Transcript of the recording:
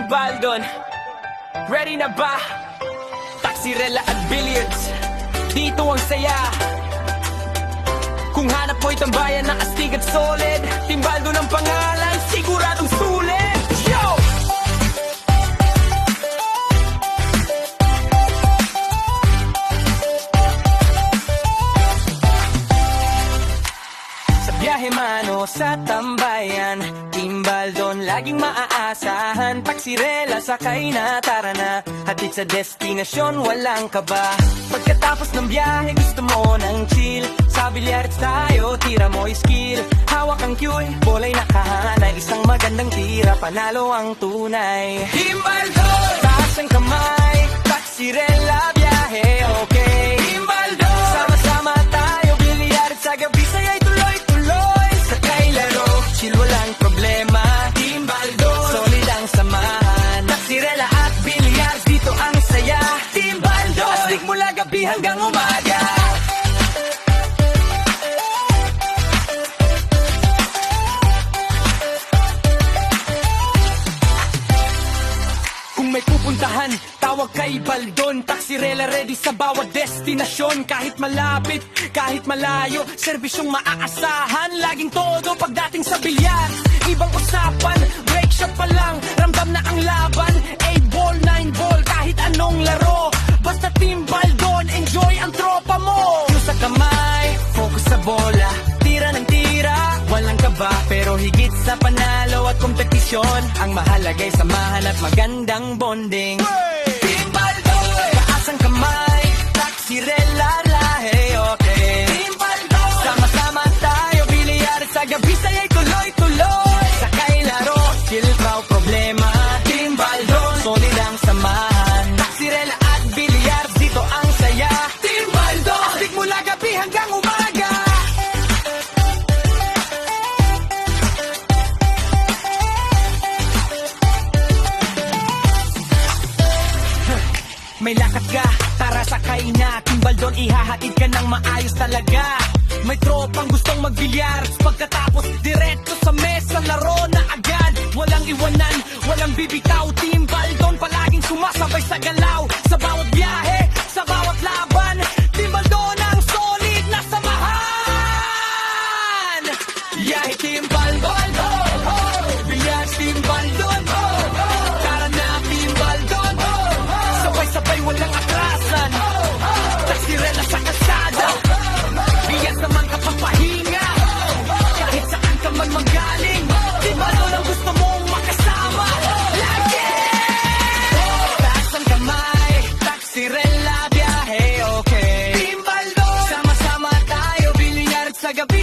Team Baldon. Ready na ba? Taxirela at Billiards, dito ang saya. Kung hanap mo'y tambayan ng astig at solid, Team Baldon ang pangalan, siguradong sulit. Yo! Sa biyahe man o sa tambayan, Team Baldon laging maaasahan. Taxirela sakay na, tara na, hatid sa destinasyon, walang kaba. Pagkatapos ng biyahe gusto mo ng chill, sa bilyares tayo, tira mo skill. Hawak ang cue, bola'y nakahanay, isang magandang tira, panalo ang tunay. Team Baldon, taas ang kamay, Taxirela, biyahe, okay. Team Baldon, sama-sama tayo, bilyares sa gabi, saya'y tuloy-tuloy. Sakay laro, chill, walang problema. Team Baldon, solid ang samahan. Taxirela at bilyares, dito ang saya. Team Baldon, astig mula gabi hanggang umaga. Kung may pupuntahan, tawag kay Baldon. Taxirela ready sa bawat destinasyon. Kahit malapit, kahit malayo, serbisyong maaasahan. Laging todo pagdating sa bilyar. Ibang usapan, break shot pa lang, ramdam na ang laban. 8 ball, 9 ball, kahit anong laro. Basta Team Baldon, enjoy ang tropa mo. Yung sa kamay, focus sa bola, tira ng tira, walang kaba. Pero higit sa panalo at kompetisyon, ang mahalagay samahan at magandang bonding. Team Baldon, taas ang kamay, Taxirela, lahe, okay. Team Baldon, sama-sama tayo, bilyares sa gabi, saya'y tuloy-tuloy. Sakay laro, chill, raw problema. Team Baldon, solid ang samahan. Taxirela at bilyar, dito ang saya. Team Baldon, astig mula gabi hanggang umaga. May lakad ka, tara sakay na. Team Baldon, ihahatid ka ng maayos talaga. May tropang gustong magbilyar, pagkatapos diretso sa mesa, laro na agad. Walang iwanan, walang bibitaw. Team Baldon, palaging sumasabay sa galaw. Sa bawat biyahe, sa bawat laban, Team Baldon ang solid na samahan. Yahe Team Baldon, bilyar Team Baldon, tara na Team Baldon, sabay-sabay walang atrasan. Taxirela sa kalsada, biyak naman kapag pahinga. Kahit saan ka man magaling, Team Baldon ang gusto mong makasama. Lagi! Taas ang kamay, Taxirela, biyahe, okay. Team Baldon, sama-sama tayo, bilyares sa gabi,